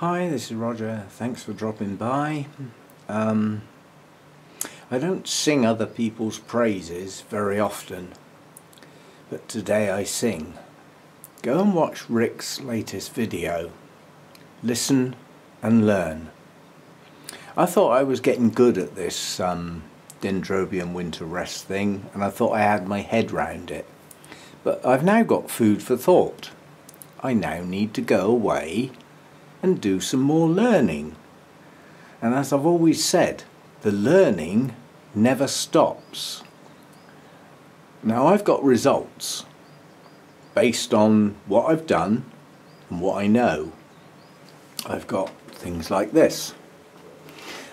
Hi, this is Roger. Thanks for dropping by. I don't sing other people's praises very often, but today I sing. Go and watch Rick's latest video. Listen and learn. I thought I was getting good at this Dendrobium winter rest thing, and I thought I had my head round it. But I've now got food for thought. I now need to go away and do some more learning. And as I've always said, the learning never stops. Now I've got results based on what I've done and what I know. I've got things like this.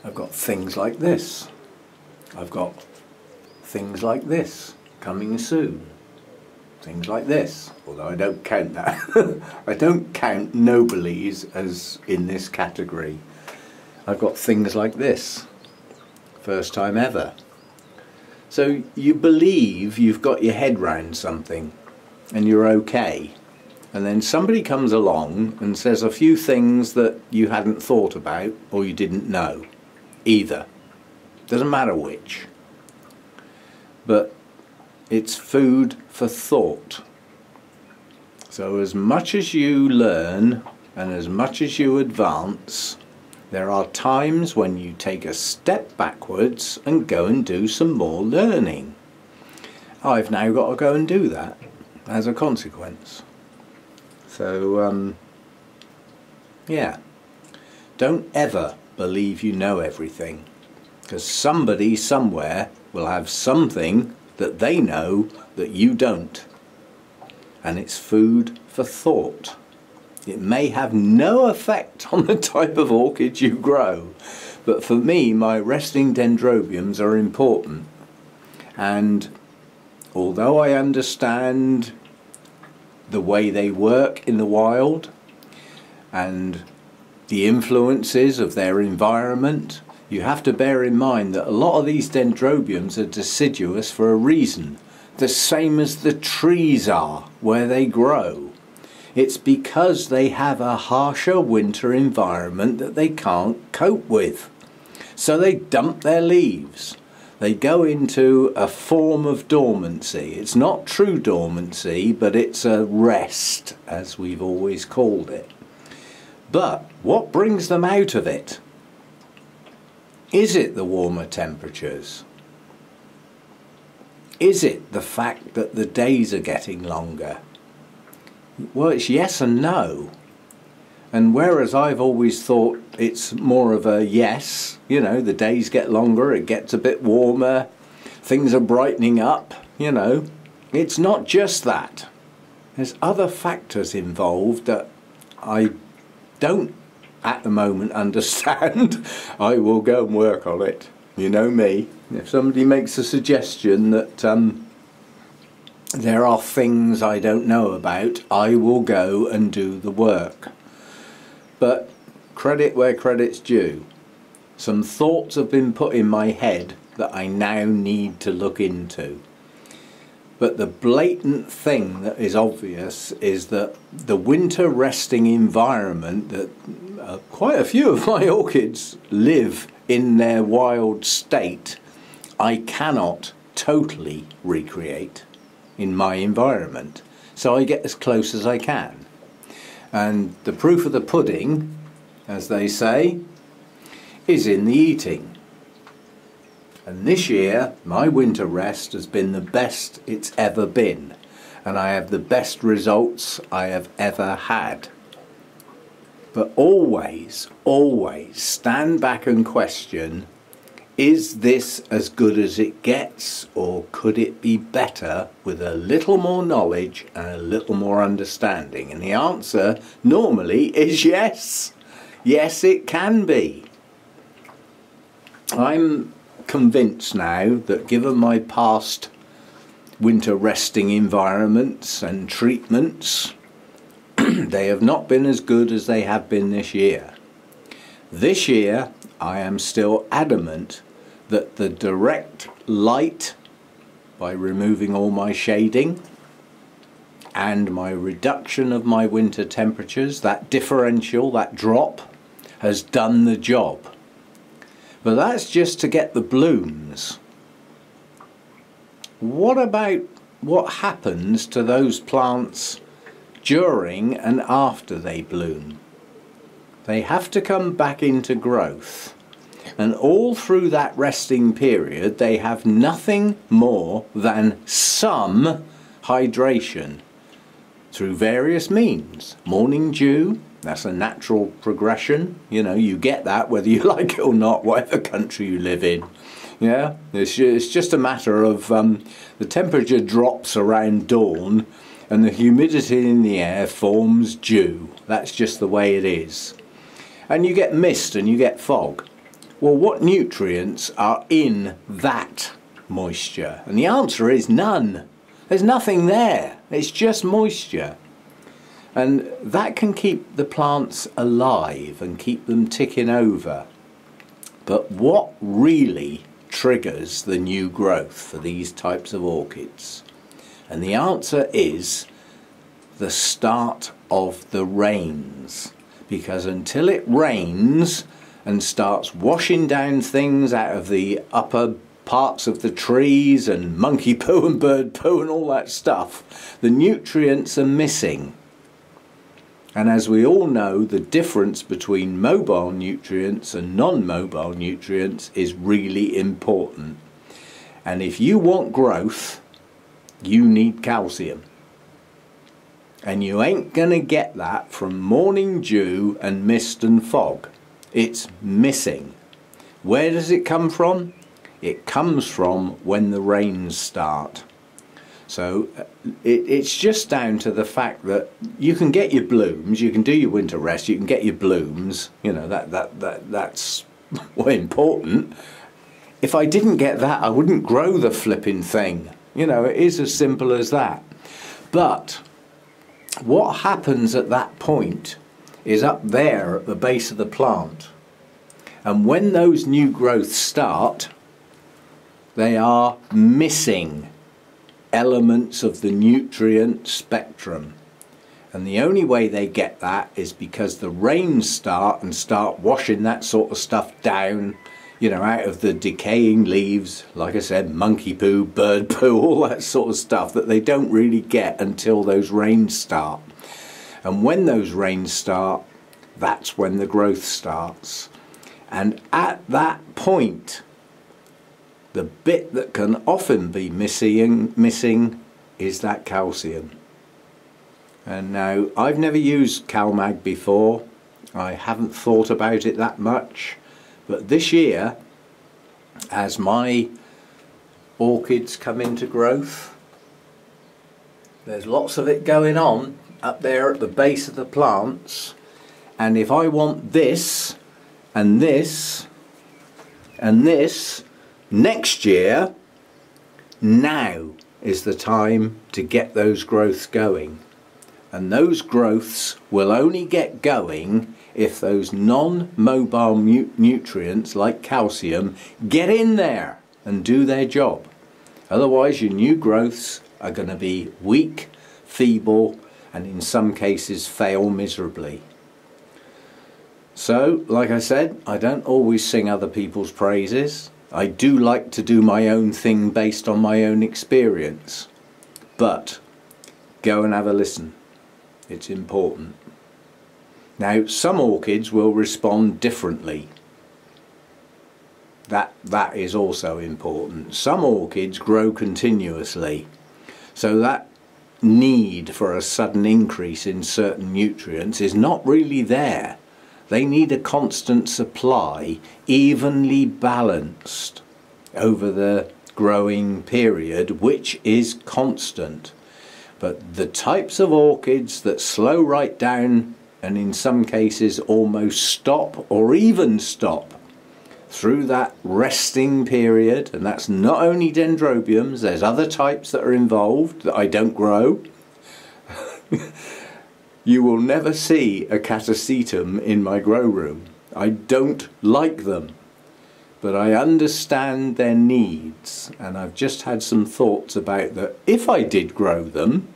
I've got things like this. I've got things like this coming soon. Things like this, although I don't count that. I don't count noblies as in this category. I've got things like this. First time ever. So you believe you've got your head round something and you're okay. And then somebody comes along and says a few things that you hadn't thought about or you didn't know. Either. Doesn't matter which. But it's food for thought. So as much as you learn and as much as you advance, there are times when you take a step backwards and go and do some more learning. I've now got to go and do that as a consequence. So yeah, don't ever believe you know everything, because somebody somewhere will have something that they know that you don't, and it's food for thought. It may have no effect on the type of orchid you grow, but for me my resting dendrobiums are important, and although I understand the way they work in the wild and the influences of their environment, you have to bear in mind that a lot of these dendrobiums are deciduous for a reason, the same as the trees are where they grow. It's because they have a harsher winter environment that they can't cope with. So they dump their leaves. They go into a form of dormancy. It's not true dormancy, but it's a rest, as we've always called it. But what brings them out of it? Is it the warmer temperatures? Is it the fact that the days are getting longer? Well, it's yes and no. And whereas I've always thought it's more of a yes, you know, the days get longer, it gets a bit warmer, things are brightening up, you know, it's not just that. There's other factors involved that I don't at the moment understand. I will go and work on it. You know me. If somebody makes a suggestion that there are things I don't know about, I will go and do the work. But credit where credit's due. Some thoughts have been put in my head that I now need to look into. But the blatant thing that is obvious is that the winter resting environment that quite a few of my orchids live in their wild state, I cannot totally recreate in my environment. So I get as close as I can. And the proof of the pudding, as they say, is in the eating. And this year, my winter rest has been the best it's ever been. And I have the best results I have ever had. But always, always stand back and question, is this as good as it gets, or could it be better with a little more knowledge and a little more understanding? And the answer normally is yes. Yes, it can be. I'm convinced now that given my past winter resting environments and treatments, they have not been as good as they have been this year. This year I am still adamant that the direct light, by removing all my shading, and my reduction of my winter temperatures, that differential, that drop has done the job. But that's just to get the blooms. What about what happens to those plants during and after they bloom? They have to come back into growth. And all through that resting period, they have nothing more than some hydration through various means. Morning dew, that's a natural progression. You know, you get that whether you like it or not, whatever country you live in. Yeah, it's just a matter of the temperature drops around dawn and the humidity in the air forms dew. That's just the way it is. And you get mist and you get fog. Well, what nutrients are in that moisture? And the answer is none. There's nothing there. It's just moisture. And that can keep the plants alive and keep them ticking over. But what really triggers the new growth for these types of orchids? And the answer is the start of the rains. Because until it rains and starts washing down things out of the upper parts of the trees and monkey poo and bird poo and all that stuff, the nutrients are missing. And as we all know, the difference between mobile nutrients and non-mobile nutrients is really important. And if you want growth, you need calcium. And you ain't gonna get that from morning dew and mist and fog. It's missing. Where does it come from? It comes from when the rains start. So it's just down to the fact that you can get your blooms, you can do your winter rest, you can get your blooms. You know, that's important. If I didn't get that, I wouldn't grow the flipping thing. You know, it is as simple as that. But what happens at that point is up there at the base of the plant. And when those new growths start, they are missing elements of the nutrient spectrum. And the only way they get that is because the rains start washing that sort of stuff down, you know, out of the decaying leaves, like I said, monkey poo, bird poo, all that sort of stuff that they don't really get until those rains start. And when those rains start, that's when the growth starts. And at that point, the bit that can often be missing is that calcium. And now, I've never used CalMag before. I haven't thought about it that much. But this year, as my orchids come into growth, there's lots of it going on up there at the base of the plants. And if I want this and this and this next year, now is the time to get those growths going. And those growths will only get going if those non-mobile nutrients like calcium get in there and do their job. Otherwise your new growths are going to be weak, feeble, and in some cases fail miserably. So, like I said, I don't always sing other people's praises. I do like to do my own thing based on my own experience. But go and have a listen. It's important. Now, some orchids will respond differently. That is also important. Some orchids grow continuously, so that need for a sudden increase in certain nutrients is not really there. They need a constant supply, evenly balanced over the growing period, which is constant. But the types of orchids that slow right down and in some cases almost stop or even stop through that resting period, and that's not only dendrobiums, there's other types that are involved that I don't grow. You will never see a catasetum in my grow room. I don't like them, but I understand their needs, and I've just had some thoughts about that. If I did grow them,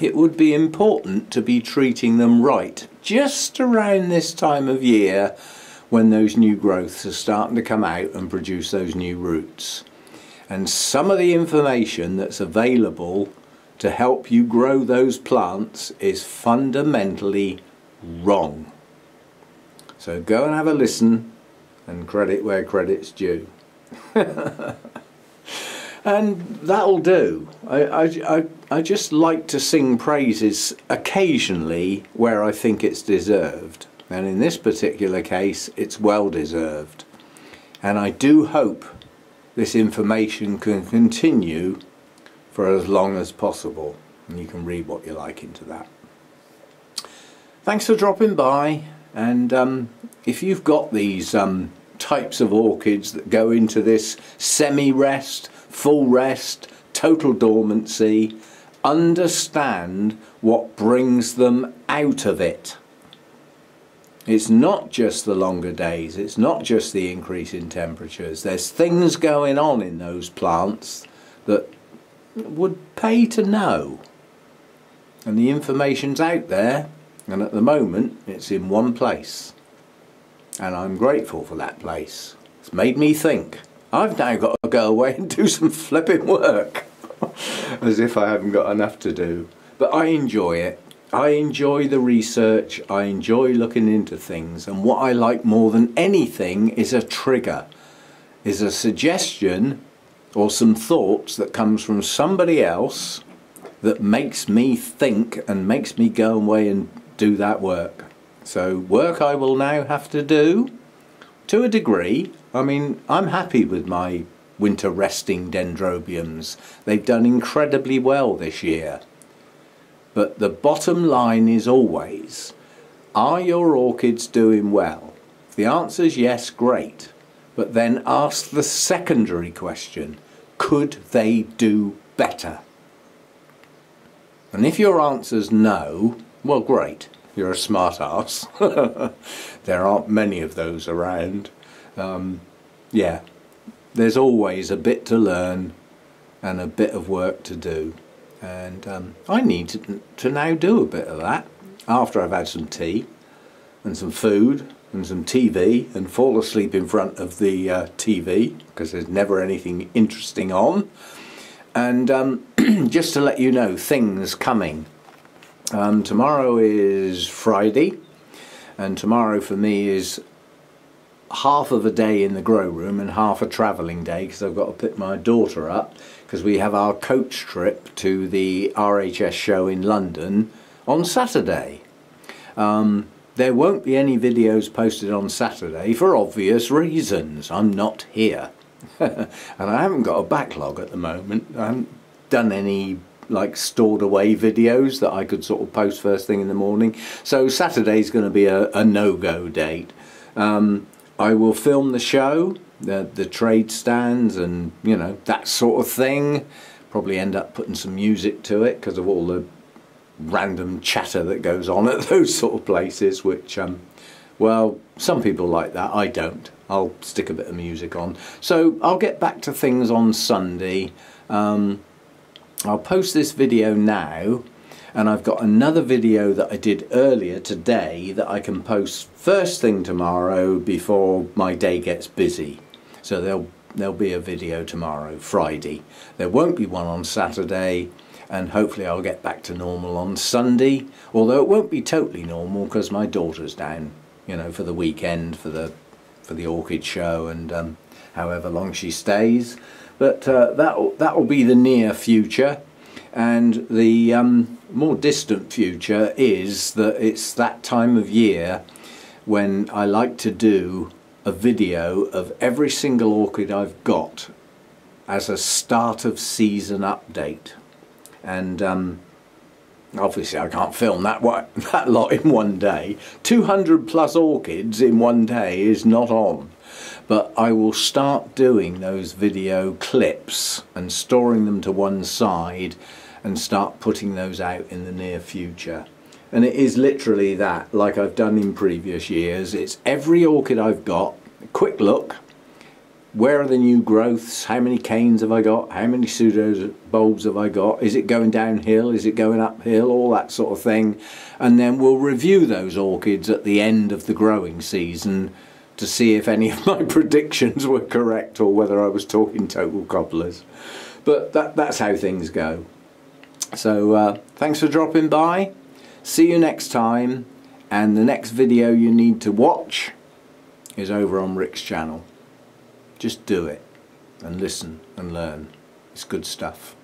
it would be important to be treating them right. just around this time of year when those new growths are starting to come out and produce those new roots. And some of the information that's available to help you grow those plants is fundamentally wrong. So go and have a listen and credit where credit's due. And that'll do. I just like to sing praises occasionally where I think it's deserved. And in this particular case, it's well deserved. And I do hope this information can continue for as long as possible. And you can read what you like into that. Thanks for dropping by. And if you've got these types of orchids that go into this semi-rest, full rest, total dormancy, understand what brings them out of it. It's not just the longer days, it's not just the increase in temperatures. There's things going on in those plants that would pay to know. And the information's out there, and at the moment it's in one place. And I'm grateful for that place. It's made me think. I've now got to go away and do some flipping work. As if I haven't got enough to do. But I enjoy it. I enjoy the research. I enjoy looking into things. And what I like more than anything is a trigger. Is a suggestion or some thoughts that comes from somebody else that makes me think and makes me go away and do that work. So work I will now have to do to a degree. I mean, I'm happy with my winter resting dendrobiums. They've done incredibly well this year. But the bottom line is always, are your orchids doing well? If the answer is yes, great. But then ask the secondary question, could they do better? And if your answer's no, well, great. You're a smart ass. There aren't many of those around. Yeah, there's always a bit to learn and a bit of work to do. And I need to now do a bit of that after I've had some tea and some food and some TV and fall asleep in front of the TV because there's never anything interesting on. And just to let you know, things coming. Tomorrow is Friday, and tomorrow for me is half of a day in the grow room and half a travelling day because I've got to pick my daughter up because we have our coach trip to the RHS show in London on Saturday. There won't be any videos posted on Saturday for obvious reasons. I'm not here. And I haven't got a backlog at the moment. I haven't done any like stored away videos that I could sort of post first thing in the morning. So Saturday's going to be a no-go date. I will film the show, the trade stands and, you know, that sort of thing. Probably end up putting some music to it because of all the random chatter that goes on at those sort of places, which, well, some people like that. I don't. I'll stick a bit of music on. So I'll get back to things on Sunday. I'll post this video now, and I've got another video that I did earlier today that I can post first thing tomorrow before my day gets busy. So there'll be a video tomorrow, Friday. There won't be one on Saturday, and hopefully I'll get back to normal on Sunday, although it won't be totally normal because my daughter's down, you know, for the weekend for the Orchid show and however long she stays. But that'll be the near future, and the more distant future is that it's that time of year when I like to do a video of every single orchid I've got as a start of season update. And obviously I can't film that lot in one day. 200 plus orchids in one day is not on. But I will start doing those video clips and storing them to one side and start putting those out in the near future. And it is literally that, like I've done in previous years. It's every orchid I've got, a quick look, where are the new growths, how many canes have I got, how many pseudo bulbs have I got, is it going downhill, is it going uphill, all that sort of thing. And then we'll review those orchids at the end of the growing season to see if any of my predictions were correct or whether I was talking total cobblers. But that's how things go. So thanks for dropping by. See you next time, and the next video you need to watch is over on Rick's channel. Just do it and listen and learn. It's good stuff.